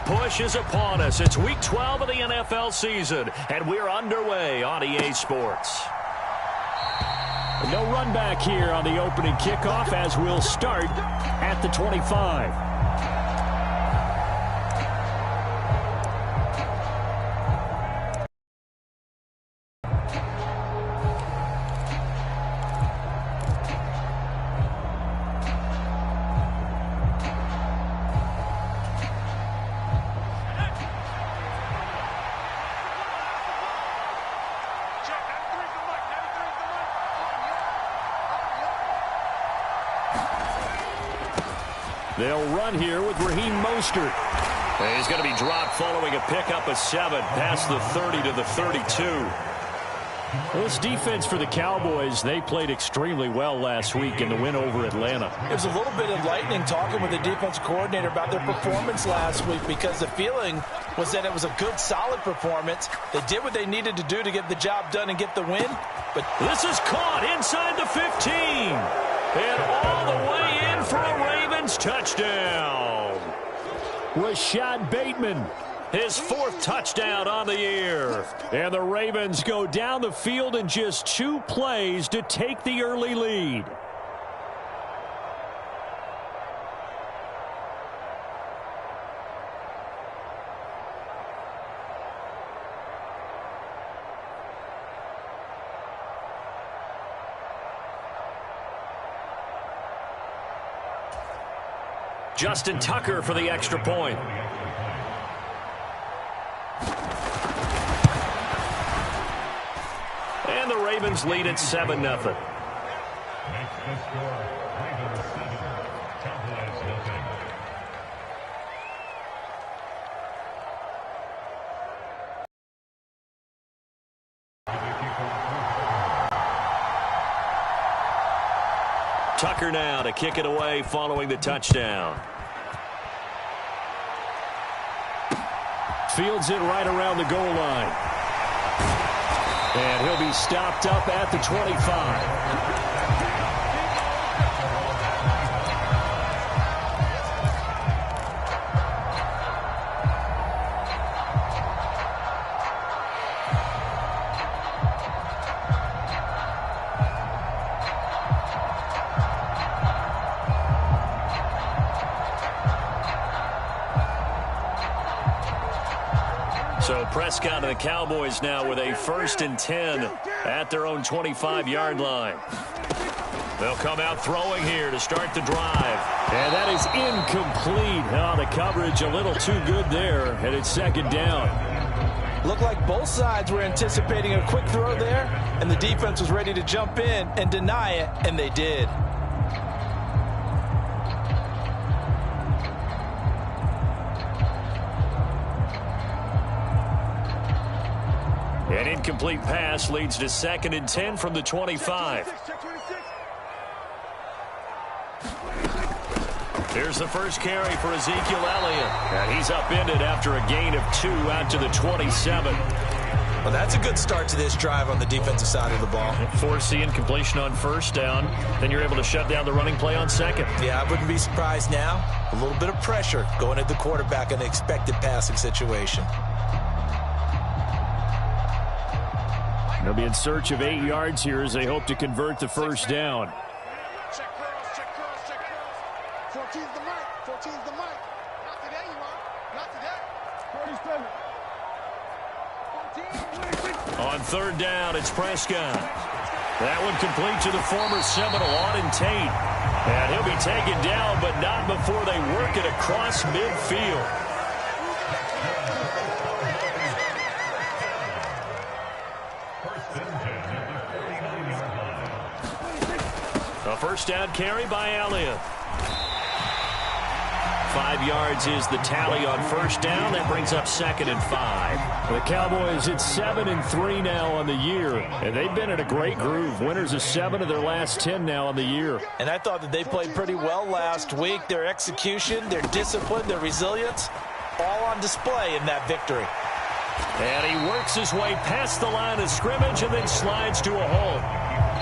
push is upon us. It's Week 12 of the NFL season, and we're underway on EA Sports. No run back here on the opening kickoff as we'll start at the 25. They'll run here with Raheem Mostert. He's going to be dropped following a pickup of 7 past the 30 to the 32. This defense for the Cowboys, they played extremely well last week in the win over Atlanta. It was a little bit enlightening talking with the defense coordinator about their performance last week because the feeling was that it was a good, solid performance. They did what they needed to do to get the job done and get the win. But this is caught inside the 15. And all the way in for a Ravens touchdown. Rashad Bateman, his 4th touchdown on the year. And the Ravens go down the field in just 2 plays to take the early lead. Justin Tucker for the extra point. And the Ravens lead at 7-0. Tucker now to kick it away following the touchdown. Fields it right around the goal line. And he'll be stopped up at the 25. So Prescott and the Cowboys now with a 1st and 10 at their own 25-yard line. They'll come out throwing here to start the drive. And that is incomplete. Oh, the coverage a little too good there, and it's 2nd down. Looked like both sides were anticipating a quick throw there, and the defense was ready to jump in and deny it, and they did. An incomplete pass leads to 2nd and 10 from the 25. Here's the first carry for Ezekiel Elliott. And he's upended after a gain of 2 out to the 27. Well, that's a good start to this drive on the defensive side of the ball. Force the incompletion on 1st down. Then you're able to shut down the running play on 2nd. Yeah, I wouldn't be surprised now. A little bit of pressure going at the quarterback in an expected passing situation. They'll be in search of 8 yards here as they hope to convert the 1st down. Check cross, check cross, check cross. 14's the mic, 14's the mic. Not today, you are. Not today. 47. On 3rd down, it's Prescott. That one complete to the former Seminole, Auden Tate. And he'll be taken down, but not before they work it across midfield. A 1st down carry by Elliott. 5 yards is the tally on 1st down. That brings up 2nd and 5. The Cowboys, it's 7-3 now on the year, and they've been in a great groove. Winners of 7 of their last 10 now on the year. And I thought that they played pretty well last week. Their execution, their discipline, their resilience, all on display in that victory. And he works his way past the line of scrimmage and then slides to a hole.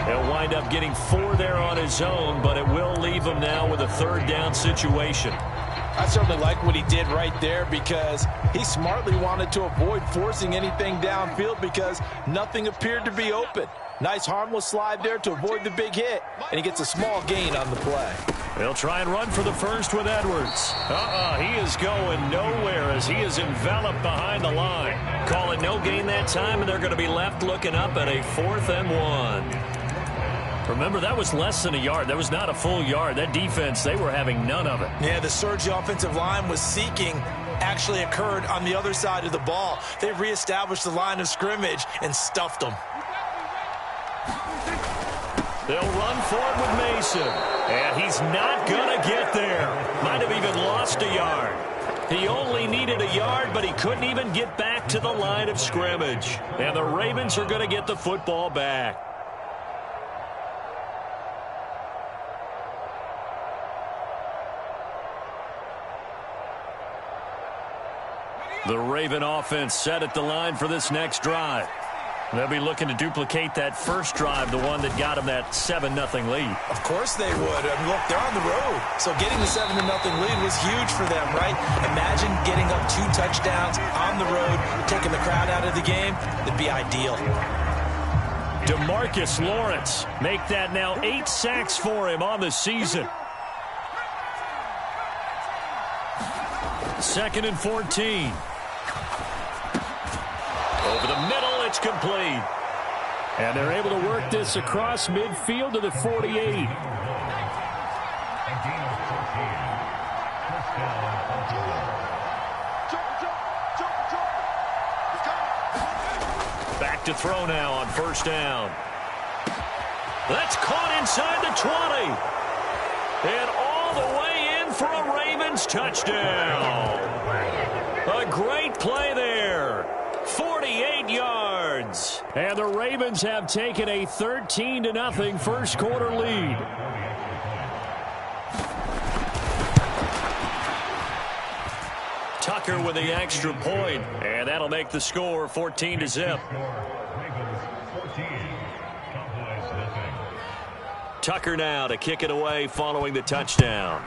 He'll wind up getting 4 there on his own, but it will leave him now with a 3rd down situation. I certainly like what he did right there because he smartly wanted to avoid forcing anything downfield because nothing appeared to be open. Nice harmless slide there to avoid the big hit, and he gets a small gain on the play. They'll try and run for the first with Edwards. He is going nowhere as he is enveloped behind the line. Call it no gain that time, and they're going to be left looking up at a 4th and 1. Remember, that was less than a yard. That was not a full yard. That defense, they were having none of it. Yeah, the surge the offensive line was seeking actually occurred on the other side of the ball. They reestablished the line of scrimmage and stuffed them. They'll run for it with Mason. And he's not going to get there. Might have even lost a yard. He only needed a yard, but he couldn't even get back to the line of scrimmage. And the Ravens are going to get the football back. The Raven offense set at the line for this next drive. They'll be looking to duplicate that first drive, the one that got them that 7-0 lead. Of course they would. I mean, look, they're on the road. So getting the 7-0 lead was huge for them, right? Imagine getting up 2 touchdowns on the road, taking the crowd out of the game. It'd be ideal. DeMarcus Lawrence, make that now 8 sacks for him on the season. 2nd and 14. Over the middle, it's complete. And they're able to work this across midfield to the 48. Back to throw now on 1st down. That's caught inside the 20. And all the way in for a Ravens touchdown. A great play there. 48 yards. And the Ravens have taken a 13-0 first quarter lead. Tucker with the extra point, and that'll make the score 14-0. Tucker now to kick it away following the touchdown.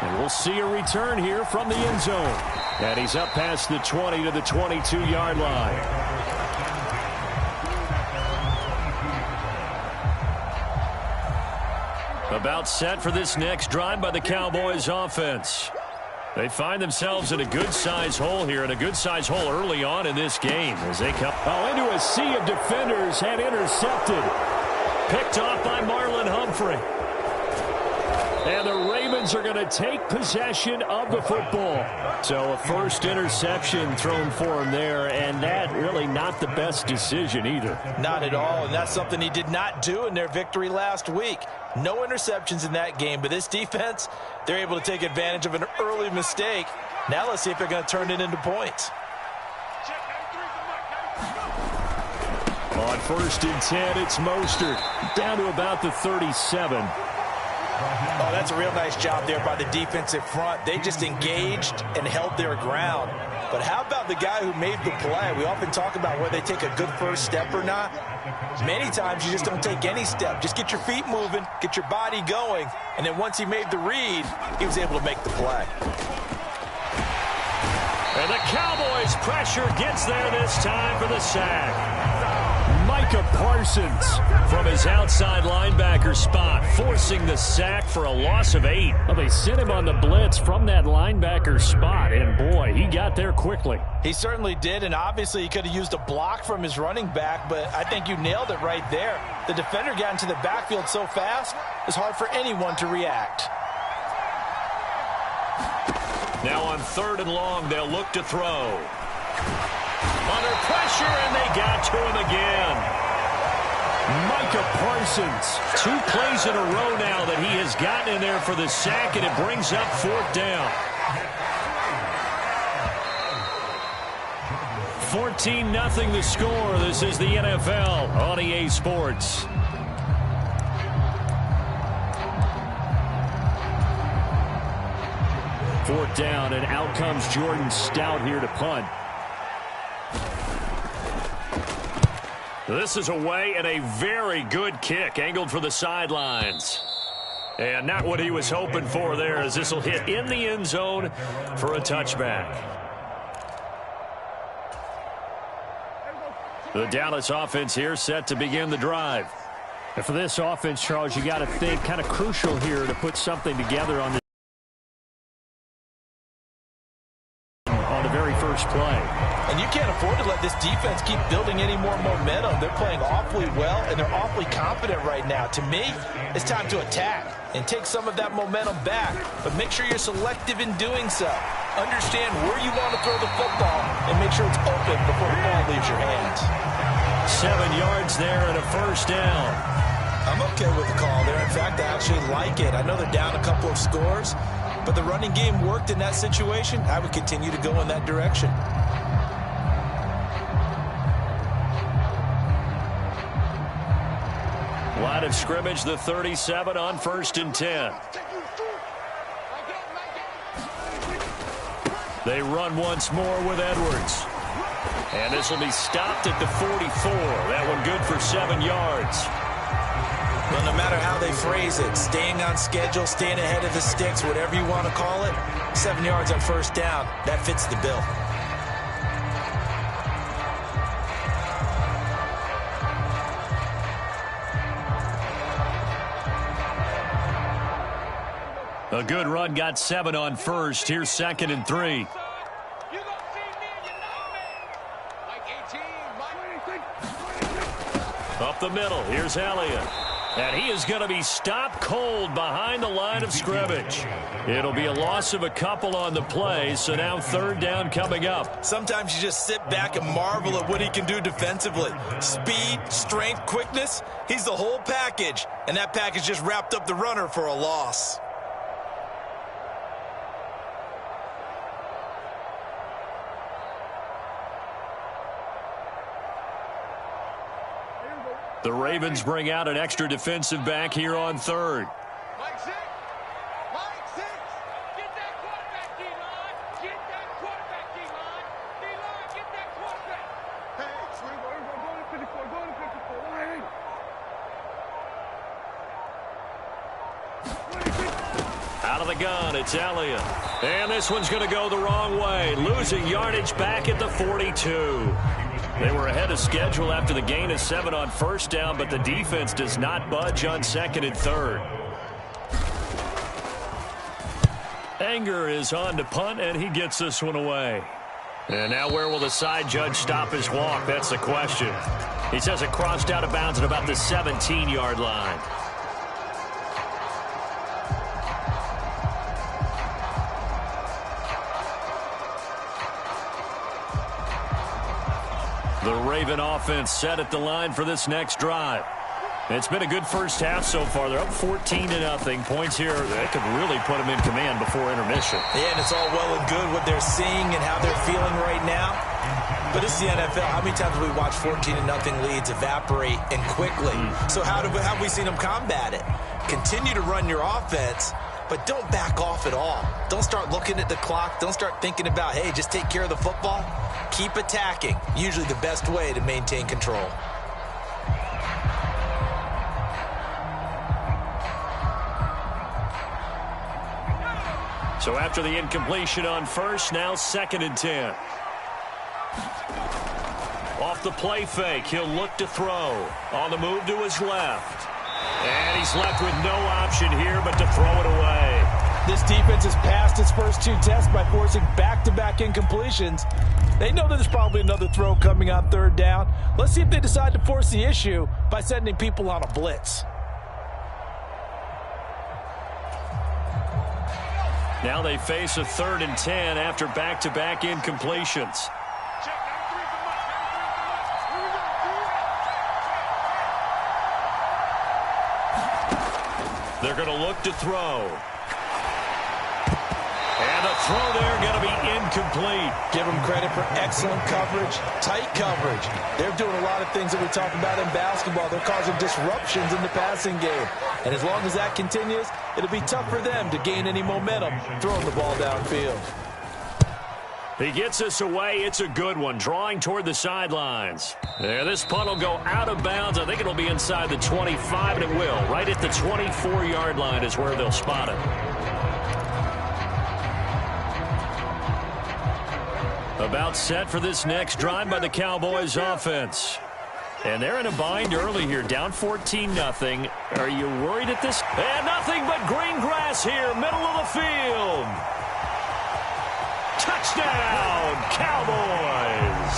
And we'll see a return here from the end zone. And he's up past the 20 to the 22-yard line. About set for this next drive by the Cowboys offense. They find themselves in a good-sized hole here, and a good-sized hole early on in this game as they come into a sea of defenders and intercepted. Picked off by Marlon Humphrey. And the Ravens are going to take possession of the football. So a first interception thrown for him there, and that really not the best decision either. Not at all, and that's something he did not do in their victory last week. No interceptions in that game, but this defense, they're able to take advantage of an early mistake. Now let's see if they're going to turn it into points. On 1st and 10, it's Mostert down to about the 37. Oh, that's a real nice job there by the defensive front. They just engaged and held their ground. But how about the guy who made the play? We often talk about whether they take a good first step or not. Many times you just don't take any step. Just get your feet moving, get your body going, and then once he made the read, he was able to make the play. And the Cowboys pressure gets there this time for the sack. Micah Parsons from his outside linebacker spot, forcing the sack for a loss of 8. Well, they sent him on the blitz from that linebacker spot, and boy, he got there quickly. He certainly did, and obviously he could have used a block from his running back, but I think you nailed it right there. The defender got into the backfield so fast, it's hard for anyone to react. Now on 3rd and long, they'll look to throw. Under pressure, and they got to him again. Micah Parsons, 2 plays in a row now that he has gotten in there for the sack, and it brings up 4th down. 14-0 the score. This is the NFL on EA Sports. Fourth down, and out comes Jordan Stout here to punt. This is away and a very good kick angled for the sidelines. And not what he was hoping for there, as this will hit in the end zone for a touchback. The Dallas offense here set to begin the drive. And for this offense, Charles, you got to think kind of crucial here to put something together on the very first play. And you can't afford to let this defense keep building any more momentum. They're playing awfully well, and they're awfully confident right now. To me, it's time to attack and take some of that momentum back, but make sure you're selective in doing so. Understand where you want to throw the football and make sure it's open before the ball leaves your hands. 7 yards there and a first down. I'm okay with the call there. In fact, I actually like it. I know they're down a couple of scores, but the running game worked in that situation. I would continue to go in that direction. Line of scrimmage, the 37 on 1st and 10. They run once more with Edwards. And this will be stopped at the 44. That one good for 7 yards. Well, no matter how they phrase it, staying on schedule, staying ahead of the sticks, whatever you want to call it, 7 yards on first down, that fits the bill. A good run got 7 on first. Here's 2nd and 3. Up the middle. Here's Elliott. And he is going to be stopped cold behind the line of scrimmage. It'll be a loss of a couple on the play, so now 3rd down coming up. Sometimes you just sit back and marvel at what he can do defensively. Speed, strength, quickness, he's the whole package. And that package just wrapped up the runner for a loss. The Ravens bring out an extra defensive back here on 3rd. Mike 6. Mike 6. Get that quarterback, D-line. Get that quarterback, D-line. D-line, get that quarterback. Hey, swing, go to 54, go to 54. Out of the gun, it's Elliott. And this one's going to go the wrong way. Losing yardage back at the 42. They were ahead of schedule after the gain of 7 on first down, but the defense does not budge on 2nd and 3rd. Anger is on to punt, and he gets this one away. And now where will the side judge stop his walk? That's the question. He says it crossed out of bounds at about the 17-yard line. The Raven offense set at the line for this next drive. It's been a good first half so far. They're up 14-0. Points here, they could really put them in command before intermission. Yeah, and it's all well and good what they're seeing and how they're feeling right now. But it's the NFL. How many times have we watched 14-0 leads evaporate and quickly? So how have we seen them combat it? Continue to run your offense, but don't back off at all. Don't start looking at the clock. Don't start thinking about, hey, just take care of the football. Keep attacking. Usually the best way to maintain control. So after the incompletion on first, now 2nd and 10. Off the play fake, he'll look to throw. On the move to his left. And he's left with no option here but to throw it away. This defense has passed its first 2 tests by forcing back-to-back incompletions. They know that there's probably another throw coming on 3rd down. Let's see if they decide to force the issue by sending people on a blitz. Now they face a 3rd and 10 after back-to-back incompletions. They're going to look to throw. And the throw there going to be incomplete. Give them credit for excellent coverage, tight coverage. They're doing a lot of things that we talk about in basketball. They're causing disruptions in the passing game. And as long as that continues, it'll be tough for them to gain any momentum throwing the ball downfield. He gets us away. It's a good one, drawing toward the sidelines. There, this punt will go out of bounds. I think it'll be inside the 25, and it will. Right at the 24-yard line is where they'll spot it. About set for this next drive by the Cowboys offense. And they're in a bind early here, down 14-0. Are you worried at this? And nothing but green grass here, middle of the field. Touchdown, Cowboys.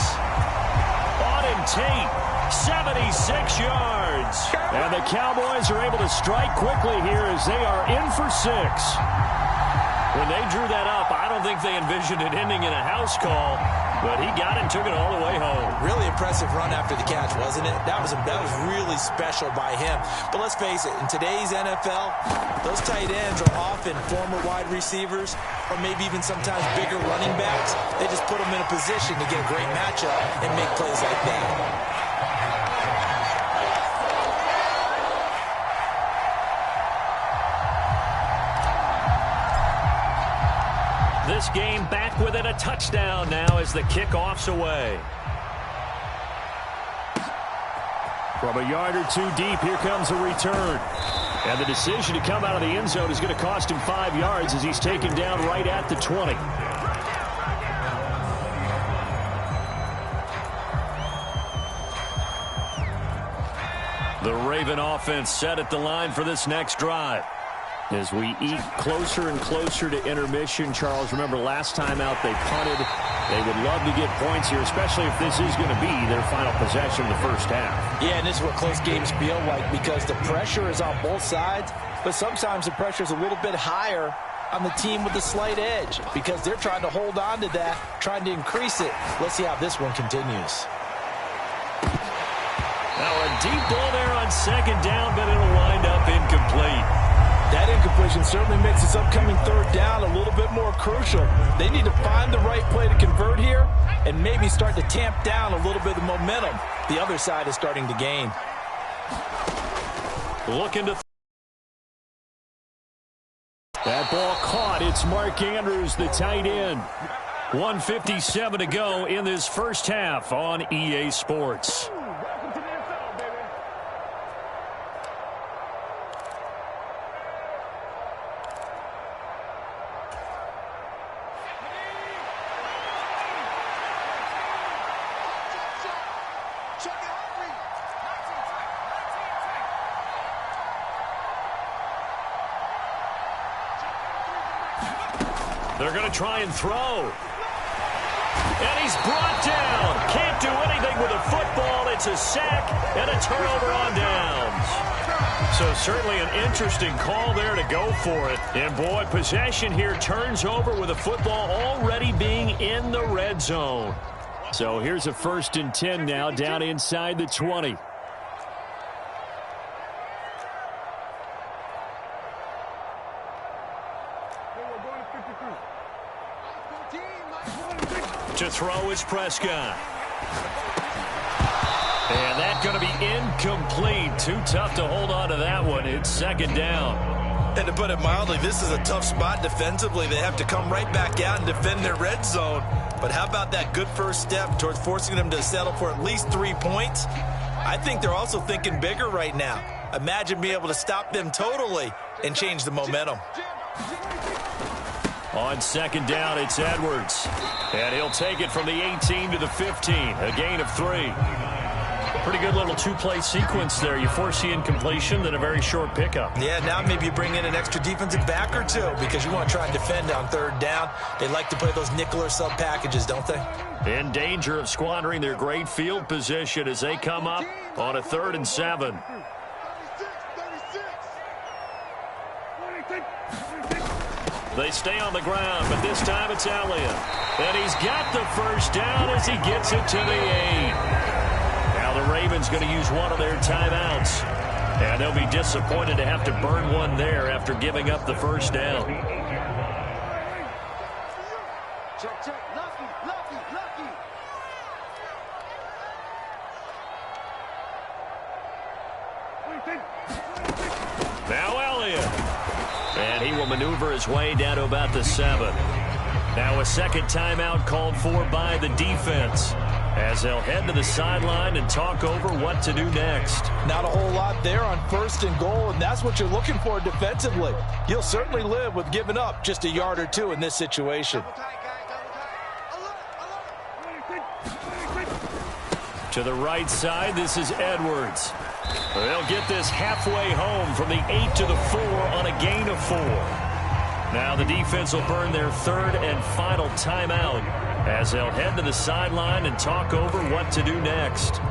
Auden Tate, 76 yards. And the Cowboys are able to strike quickly here as they are in for 6. When they drew that up, I don't think they envisioned it ending in a house call, but he got it and took it all the way home. Really impressive run after the catch, wasn't it? That was really special by him. But let's face it, in today's NFL, those tight ends are often former wide receivers or maybe even sometimes bigger running backs. They just put them in a position to get a great matchup and make plays like that. This game back within a touchdown now as the kickoff's away. From a yard or two deep, here comes a return. And the decision to come out of the end zone is going to cost him 5 yards as he's taken down right at the 20. The Raven offense set at the line for this next drive. As we eat closer and closer to intermission, Charles, remember last time out they punted. They would love to get points here, especially if this is going to be their final possession of the first half. Yeah, and this is what close games feel like because the pressure is on both sides, but sometimes the pressure is a little bit higher on the team with the slight edge because they're trying to hold on to that, trying to increase it. Let's see how this one continues. Now a deep ball there on second down, but it'll wind up incomplete. That incompletion certainly makes this upcoming third down a little bit more crucial. They need to find the right play to convert here and maybe start to tamp down a little bit of momentum. The other side is starting to gain. Looking to that ball caught. It's Mark Andrews, the tight end. 1:57 to go in this first half on EA Sports. They're going to try and throw. And he's brought down. Can't do anything with a football. It's a sack and a turnover on downs. So certainly an interesting call there to go for it. And boy, possession here turns over with a football already being in the red zone. So here's a 1st and 10 now down inside the 20. To throw is Prescott. And that's going to be incomplete. Too tough to hold on to that one. It's second down. And to put it mildly, this is a tough spot defensively. They have to come right back out and defend their red zone. But how about that good first step towards forcing them to settle for at least 3 points? I think they're also thinking bigger right now. Imagine being able to stop them totally and change the momentum. On second down, it's Edwards. And he'll take it from the 18 to the 15. A gain of 3. Pretty good little two-play sequence there. You force the incompletion, then a very short pickup. Yeah, now maybe you bring in an extra defensive back or two because you want to try and defend on third down. They like to play those nickel or sub packages, don't they? In danger of squandering their great field position as they come up on a 3rd and 7. They stay on the ground, but this time it's Elliott. And he's got the first down as he gets it to the 8. Now the Ravens going to use one of their timeouts. And they'll be disappointed to have to burn one there after giving up the first down. Check, check. Lucky. Now Elliott. And he will maneuver his way down to about the 7. Now a second timeout called for by the defense, as they'll head to the sideline and talk over what to do next. Not a whole lot there on 1st and goal, and that's what you're looking for defensively. You'll certainly live with giving up just a yard or two in this situation. To the right side, this is Edwards. They'll get this halfway home from the 8 to the 4 on a gain of 4. Now the defense will burn their 3rd and final timeout as they'll head to the sideline and talk over what to do next.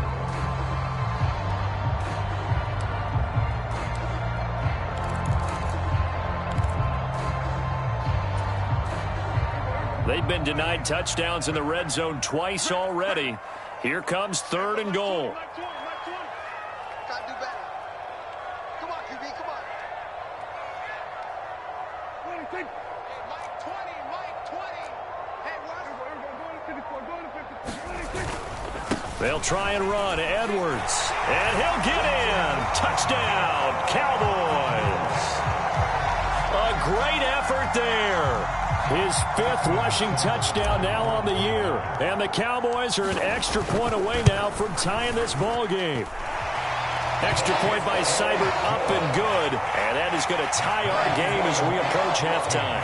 They've been denied touchdowns in the red zone twice already. Here comes 3rd and goal. They'll try and run. Edwards. And he'll get in. Touchdown, Cowboys. A great effort there. His 5th rushing touchdown now on the year. And the Cowboys are an extra point away now from tying this ball game. Extra point by Seibert up and good. And that is going to tie our game as we approach halftime.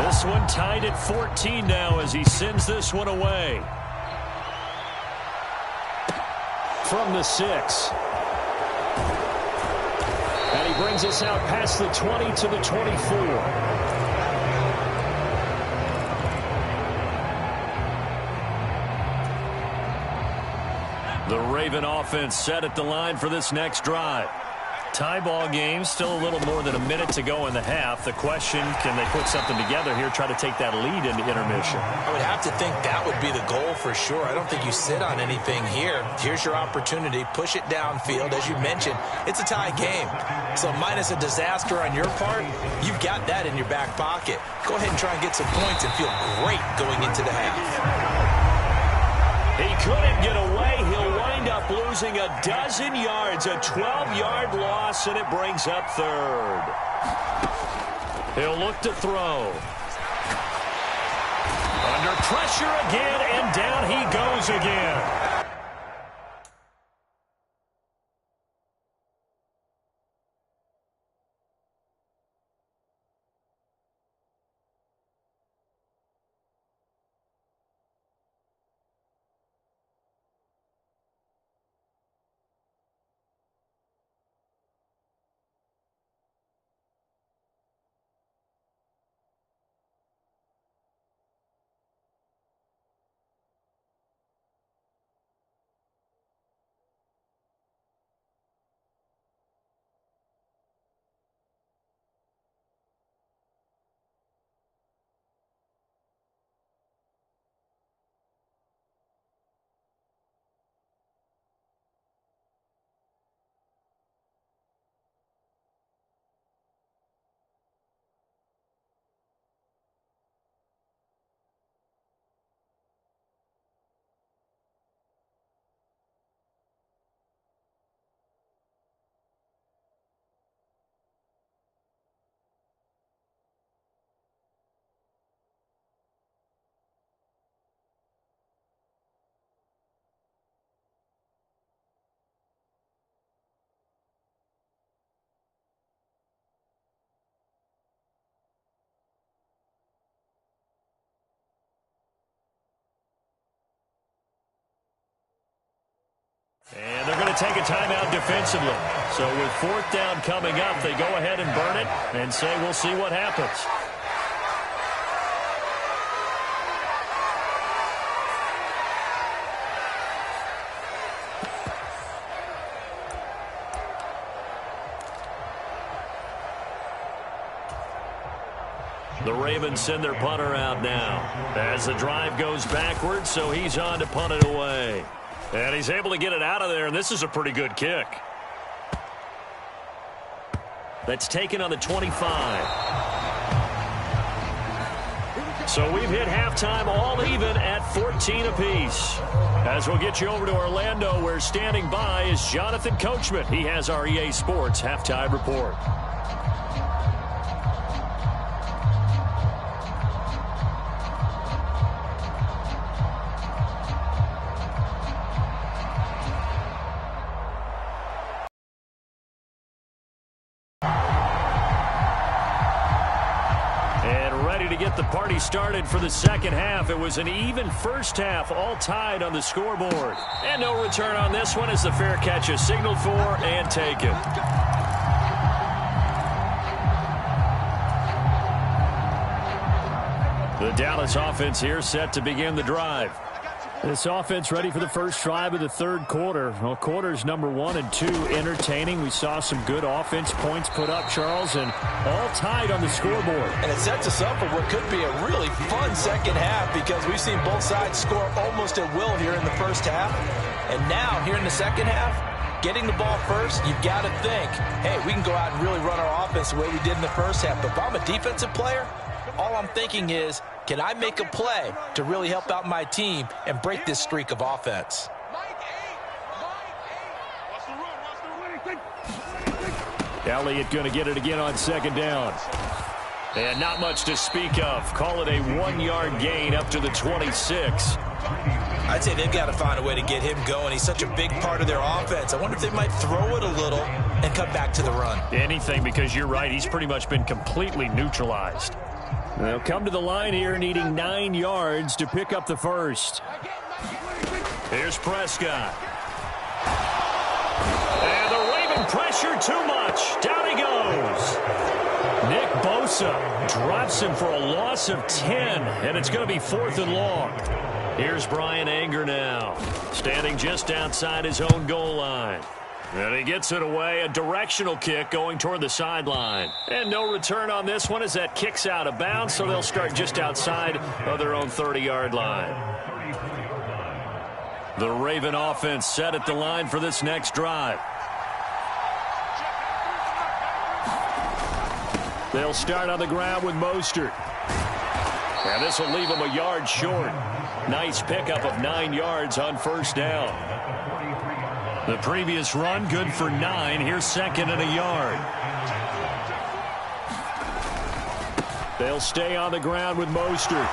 This one tied at 14 now as he sends this one away. From the 6. And he brings us out past the 20 to the 24. The Raven offense set at the line for this next drive. Tie ball game, still a little more than a minute to go in the half. The question, can they put something together here, try to take that lead into intermission? I would have to think that would be the goal for sure. I don't think you sit on anything here. Here's your opportunity. Push it downfield. As you mentioned, it's a tie game. So minus a disaster on your part, you've got that in your back pocket. Go ahead and try and get some points and feel great going into the half. He couldn't get away. He'll wind up losing a dozen yards, a 12-yard loss, and it brings up 3rd. He'll look to throw. Under pressure again, and down he goes again. And they're going to take a timeout defensively. So with 4th down coming up, they go ahead and burn it and say we'll see what happens. The Ravens send their punter out now as the drive goes backwards, so he's on to punt it away. And he's able to get it out of there, and this is a pretty good kick. That's taken on the 25. So we've hit halftime all even at 14 apiece. As we'll get you over to Orlando, where standing by is Jonathan Coachman. He has our EA Sports halftime report. get the party started for the second half. It was an even first half, all tied on the scoreboard. And no return on this one as the fair catch is signaled for and taken. The Dallas offense here set to begin the drive. This offense ready for the first drive of the third quarter. Well, quarters number 1 and 2 entertaining. We saw some good offense points put up, Charles, and all tied on the scoreboard. And it sets us up for what could be a really fun second half because we've seen both sides score almost at will here in the first half. And now, here in the second half, getting the ball first, you've got to think, hey, we can go out and really run our offense the way we did in the first half. But if I'm a defensive player, all I'm thinking is, can I make a play to really help out my team and break this streak of offense? Elliott going to get it again on second down. And not much to speak of. Call it a 1-yard gain up to the 26. I'd say they've got to find a way to get him going. He's such a big part of their offense. I wonder if they might throw it a little and come back to the run. Anything, because you're right. He's pretty much been completely neutralized. They'll come to the line here needing 9 yards to pick up the first. Here's Prescott. And the Raven pressure too much. Down he goes. Nick Bosa drops him for a loss of 10, and it's going to be 4th and long. Here's Brian Anger now, standing just outside his own goal line. And he gets it away, a directional kick going toward the sideline. And no return on this one as that kicks out of bounds, so they'll start just outside of their own 30-yard line. The Raven offense set at the line for this next drive. They'll start on the ground with Mostert. And this will leave him a yard short. Nice pickup of 9 yards on first down. The previous run, good for 9. Here's 2nd and a yard. They'll stay on the ground with Mostert.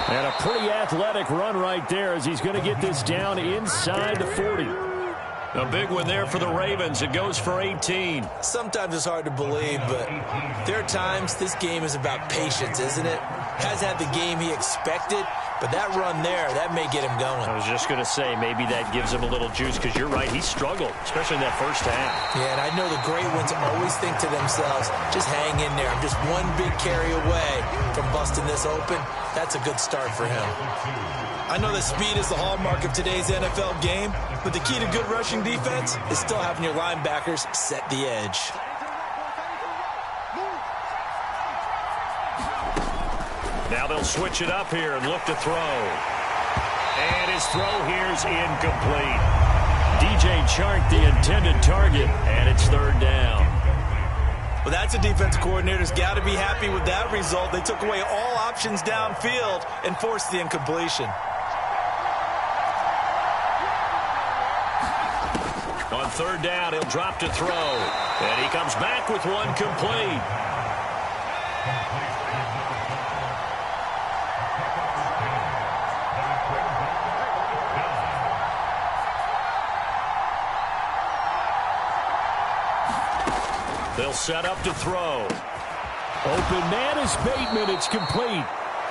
And a pretty athletic run right there as he's going to get this down inside the 40. A big one there for the Ravens. It goes for 18. Sometimes it's hard to believe, but there are times this game is about patience, isn't it? Hasn't had the game he expected, but that run there, that may get him going. I was just going to say, maybe that gives him a little juice, because you're right, he struggled, especially in that first half. Yeah, and I know the great ones always think to themselves, just hang in there. I'm just one big carry away from busting this open. That's a good start for him. I know that speed is the hallmark of today's NFL game, but the key to good rushing defense is still having your linebackers set the edge. Now they'll switch it up here and look to throw. And his throw here's incomplete. DJ Chark, the intended target, and it's 3rd down. Well, that's a defensive coordinator's got to be happy with that result. They took away all options downfield and forced the incompletion. On 3rd down, he'll drop to throw. And he comes back with one complete. They'll set up to throw. Open man is Bateman. It's complete.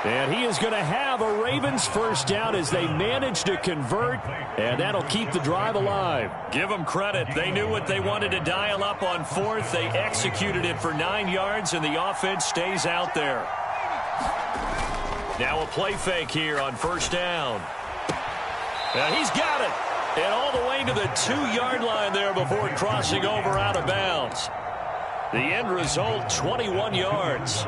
And he is going to have a Ravens first down as they manage to convert, and that'll keep the drive alive. Give them credit. They knew what they wanted to dial up on 4th. They executed it for 9 yards, and the offense stays out there. Now a play fake here on 1st down. And he's got it. And all the way to the 2-yard line there before crossing over out of bounds. The end result, 21 yards.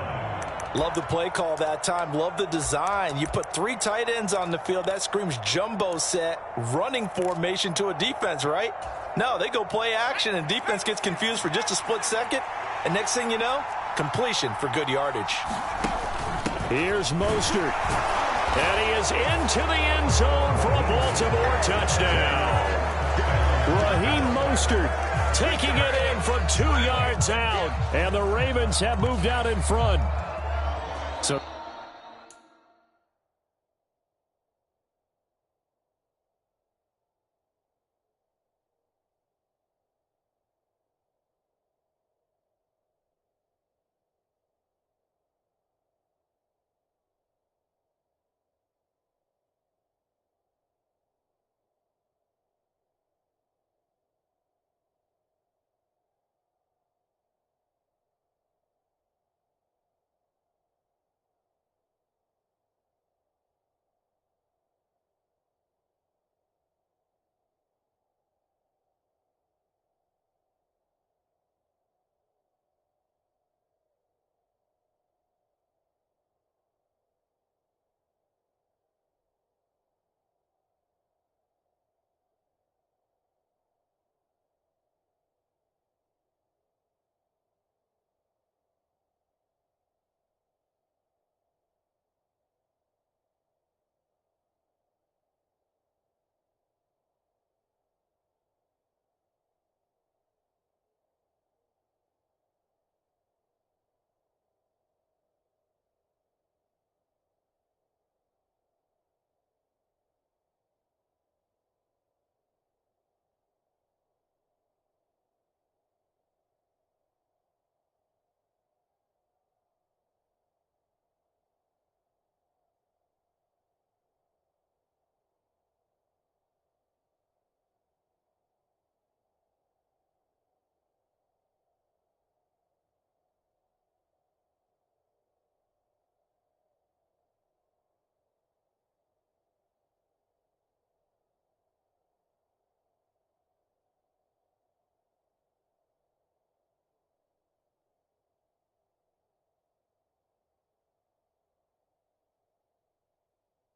Love the play call that time. Love the design. You put 3 tight ends on the field. That screams jumbo set, running formation to a defense, right? No, they go play action, and defense gets confused for just a split second. And next thing you know, completion for good yardage. Here's Mostert. And he is into the end zone for a Baltimore touchdown. Raheem Mostert taking it in from 2 yards out. And the Ravens have moved out in front. So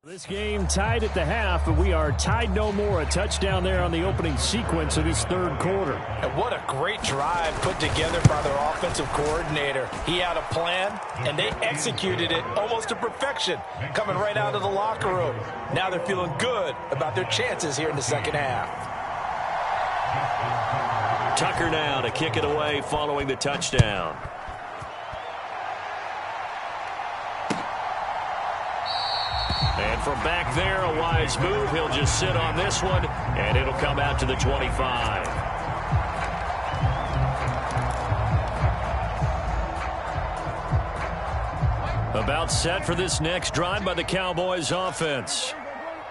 This game tied at the half, but we are tied no more. A touchdown there on the opening sequence of this third quarter. And what a great drive put together by their offensive coordinator. He had a plan, and they executed it almost to perfection, coming right out of the locker room. Now they're feeling good about their chances here in the second half. Tucker now to kick it away following the touchdown. And from back there, a wise move. He'll just sit on this one, and it'll come out to the 25. About set for this next drive by the Cowboys offense.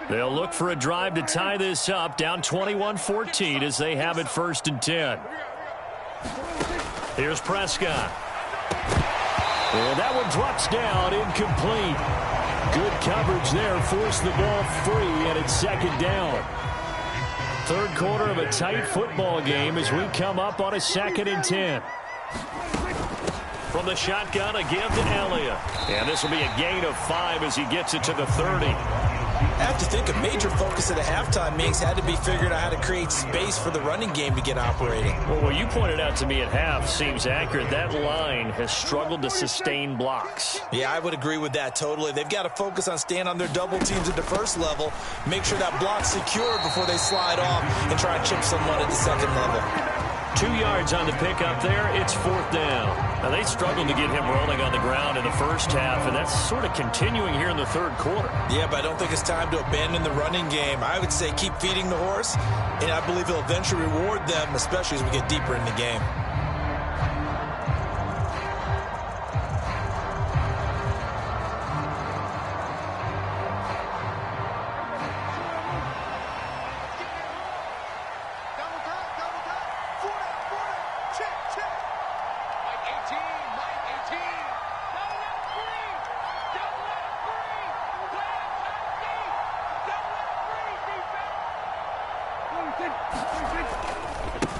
They'll look for a drive to tie this up, down 21-14 as they have it 1st and 10. Here's Prescott. And that one drops down, incomplete. Good coverage there, forced the ball free, and it's 2nd down. Third quarter of a tight football game as we come up on a 2nd and 10. From the shotgun, a give to Elliott. And this will be a gain of 5 as he gets it to the 30. I have to think a major focus of the halftime meetings had to be figuring out how to create space for the running game to get operating. Well, what you pointed out to me at half seems accurate. That line has struggled to sustain blocks. Yeah, I would agree with that totally. They've got to focus on staying on their double teams at the first level, make sure that block's secured before they slide off and try and chip someone at the second level. 2 yards on the pickup there. It's 4th down. Now, they struggled to get him rolling on the ground in the first half, and that's sort of continuing here in the third quarter. Yeah, but I don't think it's time to abandon the running game. I would say keep feeding the horse, and I believe it'll eventually reward them, especially as we get deeper in the game.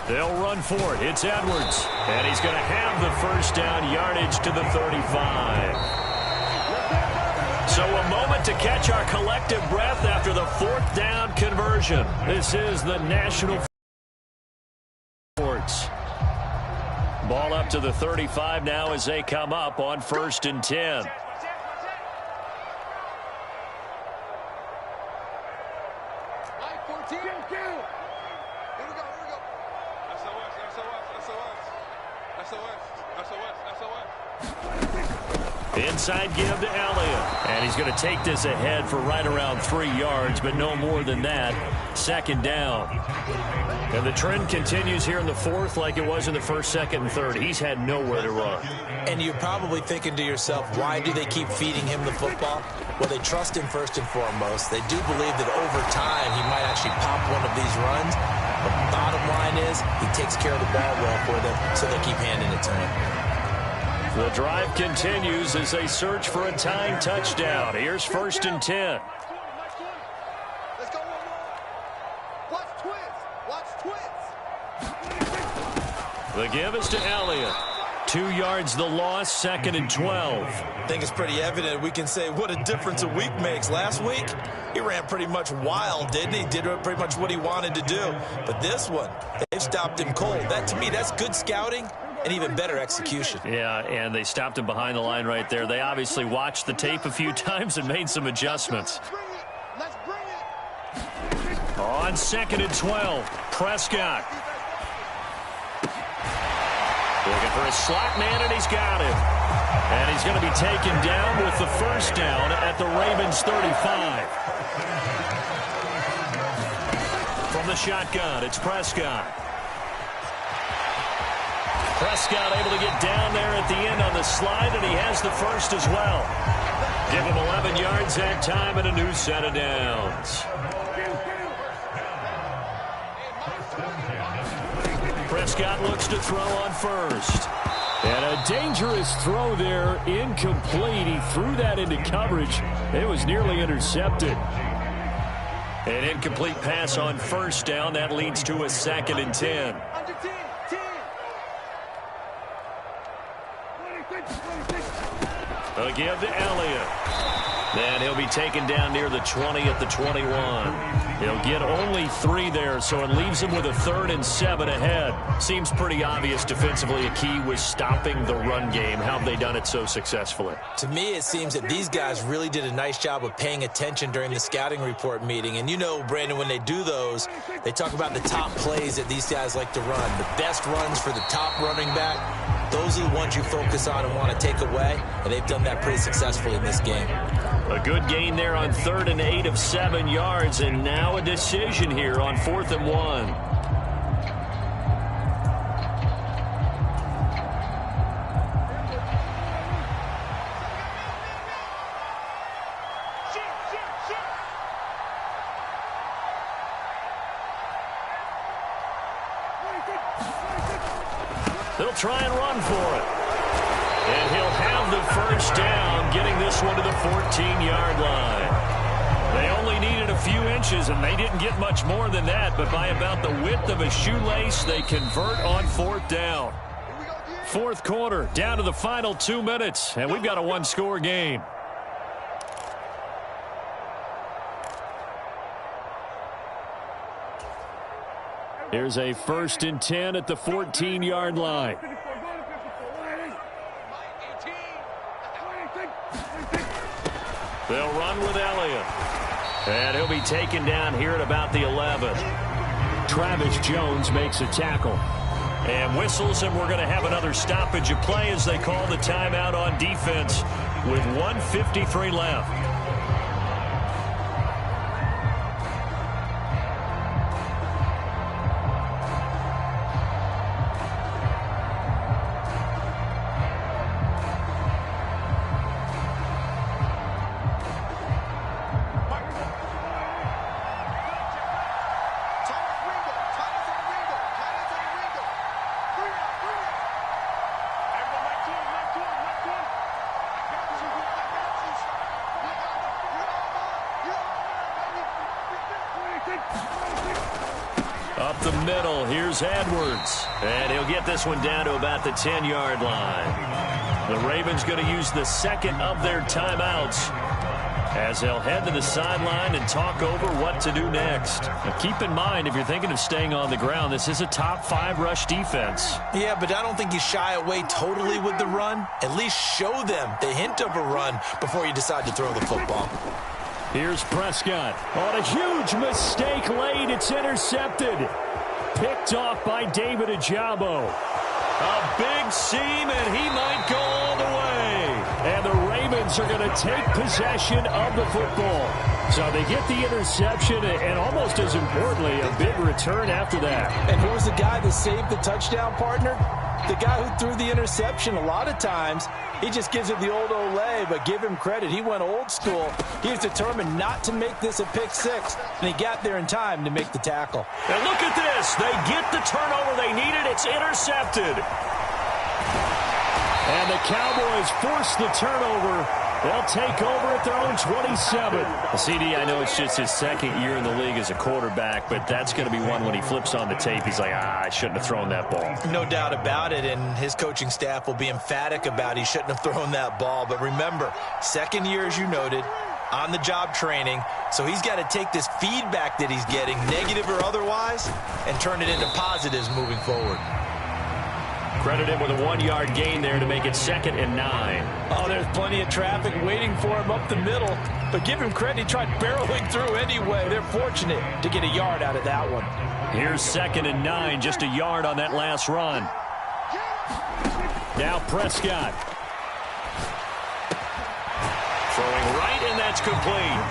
They'll run for it. It's Edwards. And he's going to have the 1st down, yardage to the 35. So a moment to catch our collective breath after the 4th down conversion. This is the National Sports. Ball up to the 35 now as they come up on 1st and 10. Inside give to Elliott. And he's going to take this ahead for right around 3 yards, but no more than that. 2nd down. And the trend continues here in the 4th like it was in the 1st, 2nd, and 3rd. He's had nowhere to run. And you're probably thinking to yourself, why do they keep feeding him the football? Well, they trust him first and foremost. They do believe that over time he might actually pop one of these runs. But the bottom line is he takes care of the ball well for them, so they keep handing it to him. The drive continues as they search for a tying touchdown. Here's 1st and 10. Let's go one more. Watch twist. The give is to Elliott. 2 yards the loss, 2nd and 12. I think it's pretty evident. We can say what a difference a week makes. Last week, he ran pretty much wild, didn't he? Did pretty much what he wanted to do. But this one, they've stopped him cold. That, to me, that's good scouting and even better execution. Yeah, and they stopped him behind the line right there. They obviously watched the tape a few times and made some adjustments. Let's bring it. On 2nd and 12, Prescott. Looking for a slot man, and he's got him. And he's going to be taken down with the 1st down at the Ravens' 35. From the shotgun, it's Prescott. Prescott able to get down there at the end on the slide, and he has the 1st as well. Give him 11 yards that time and a new set of downs. Prescott looks to throw on 1st. And a dangerous throw there, incomplete. He threw that into coverage. It was nearly intercepted. An incomplete pass on 1st down. That leads to a 2nd and 10. Under 10. A give to Elliott. And he'll be taken down near the 20 at the 21. He'll get only 3 there, so it leaves him with a 3rd and 7 ahead. Seems pretty obvious defensively a key was stopping the run game. How have they done it so successfully? To me, it seems that these guys really did a nice job of paying attention during the scouting report meeting. And you know, Brandon, when they do those, they talk about the top plays that these guys like to run. The best runs for the top running back, those are the ones you focus on and want to take away. And they've done that pretty successfully in this game. A good gain there on 3rd and 8 of 7 yards, and now a decision here on 4th and 1. They'll try and run for it. And he'll have the first down, getting this one to the 14-yard line. They only needed a few inches, and they didn't get much more than that, but by about the width of a shoelace, they convert on 4th down. 4th quarter, down to the final 2 minutes, and we've got a 1-score game. Here's a 1st and 10 at the 14-yard line. They'll run with Elliott. And he'll be taken down here at about the 11. Travis Jones makes a tackle. And whistles, and we're going to have another stoppage of play as they call the timeout on defense with 1:53 left. Up the middle, here's Edwards. And he'll get this one down to about the 10-yard line. The Ravens going to use the second of their timeouts as they'll head to the sideline and talk over what to do next. Now keep in mind, if you're thinking of staying on the ground, this is a top 5 rush defense. Yeah, but I don't think you shy away totally with the run. At least show them the hint of a run before you decide to throw the football. Here's Prescott. On a huge mistake late. It's intercepted. Picked off by David Ojabo. A big seam, and he might go all the way. And the Ravens are going to take possession of the football. So they get the interception, and almost as importantly, a big return after that. And who was the guy that saved the touchdown, partner? The guy who threw the interception. A lot of times, he just gives it the old Olay, but give him credit. He went old school. He was determined not to make this a pick six, and he got there in time to make the tackle. And look at this. They get the turnover they needed. It's intercepted. And the Cowboys force the turnover. They'll take over at their own 27. CD, I know it's just his second year in the league as a quarterback, but that's going to be one when he flips on the tape. He's like, I shouldn't have thrown that ball. No doubt about it, and his coaching staff will be emphatic about he shouldn't have thrown that ball. But remember, second year, as you noted, on-the-job training, so he's got to take this feedback that he's getting, negative or otherwise, and turn it into positives moving forward. Credit him with a 1-yard gain there to make it 2nd and 9. Oh, there's plenty of traffic waiting for him up the middle. But give him credit, he tried barreling through anyway. They're fortunate to get a yard out of that one. Here's 2nd and 9, just a yard on that last run. Now Prescott. Throwing right, and that's complete.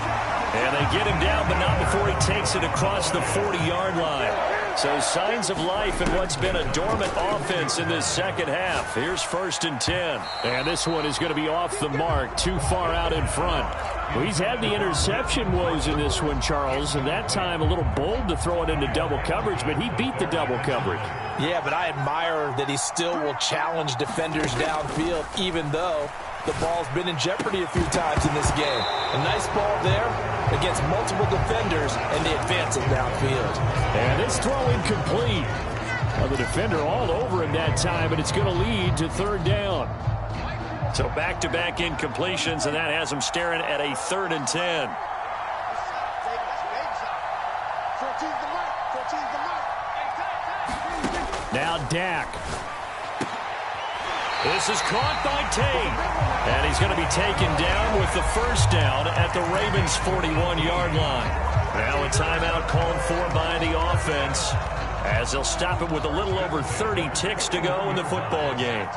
And they get him down, but not before he takes it across the 40-yard line. So signs of life in what's been a dormant offense in this second half. Here's 1st and 10. And this one is going to be off the mark, too far out in front. Well, he's had the interception woes in this one, Charles, and that time a little bold to throw it into double coverage, but he beat the double coverage. Yeah, but I admire that he still will challenge defenders downfield, even though the ball's been in jeopardy a few times in this game. A nice ball there against multiple defenders, and they advance it downfield. And this throw incomplete. Well, the defender all over him that time, but it's going to lead to 3rd down. So back-to-back incompletions, and that has them staring at a 3rd and 10. Now Dak. This is caught by Tate. And he's going to be taken down with the first down at the Ravens' 41-yard line. Now a timeout called for by the offense, as they'll stop it with a little over 30 ticks to go in the football game.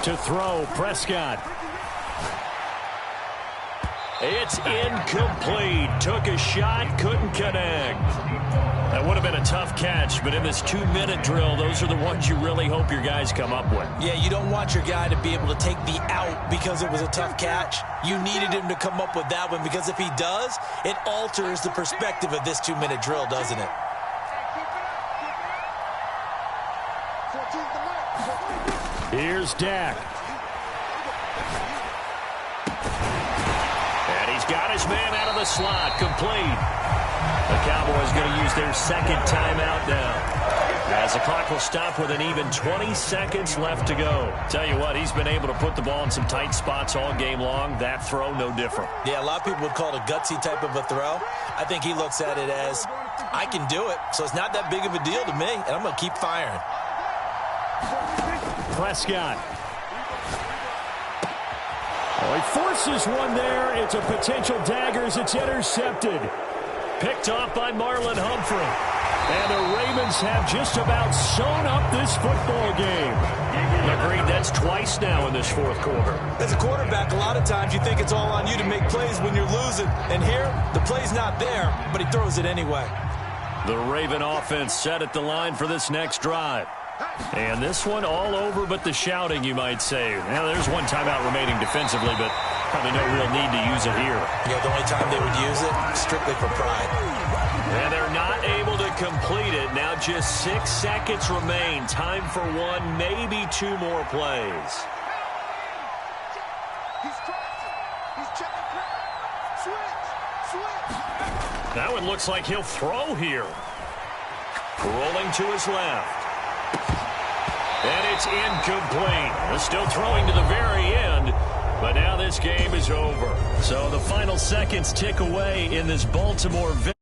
To throw, Prescott. It's incomplete. Took a shot, couldn't connect. That would have been a tough catch, but in this 2-minute drill, those are the ones you really hope your guys come up with. Yeah, you don't want your guy to be able to take the out because it was a tough catch. You needed him to come up with that one, because if he does, it alters the perspective of this 2-minute drill, doesn't it? Here's Dak. And he's got his man out of the slot, complete. The Cowboys going to use their second timeout now, as the clock will stop with an even 20 seconds left to go. Tell you what, he's been able to put the ball in some tight spots all game long. That throw, no different. Yeah, a lot of people would call it a gutsy type of a throw. I think he looks at it as, I can do it, so it's not that big of a deal to me, and I'm going to keep firing. Prescott. Oh, he forces one there. It's a potential dagger as it's intercepted. Picked off by Marlon Humphrey. And the Ravens have just about sewn up this football game. Agreed, that's twice now in this 4th quarter. As a quarterback, a lot of times you think it's all on you to make plays when you're losing. And here, the play's not there, but he throws it anyway. The Raven offense set at the line for this next drive. And this one all over but the shouting, you might say. Now, there's one timeout remaining defensively, but probably no real need to use it here. Yeah, the only time they would use it, strictly for pride. And they're not able to complete it. Now just 6 seconds remain. Time for one, maybe 2 more plays. That one looks like he'll throw here. Rolling to his left. And it's incomplete. They're still throwing to the very end, but now this game is over. So the final seconds tick away in this Baltimore victory.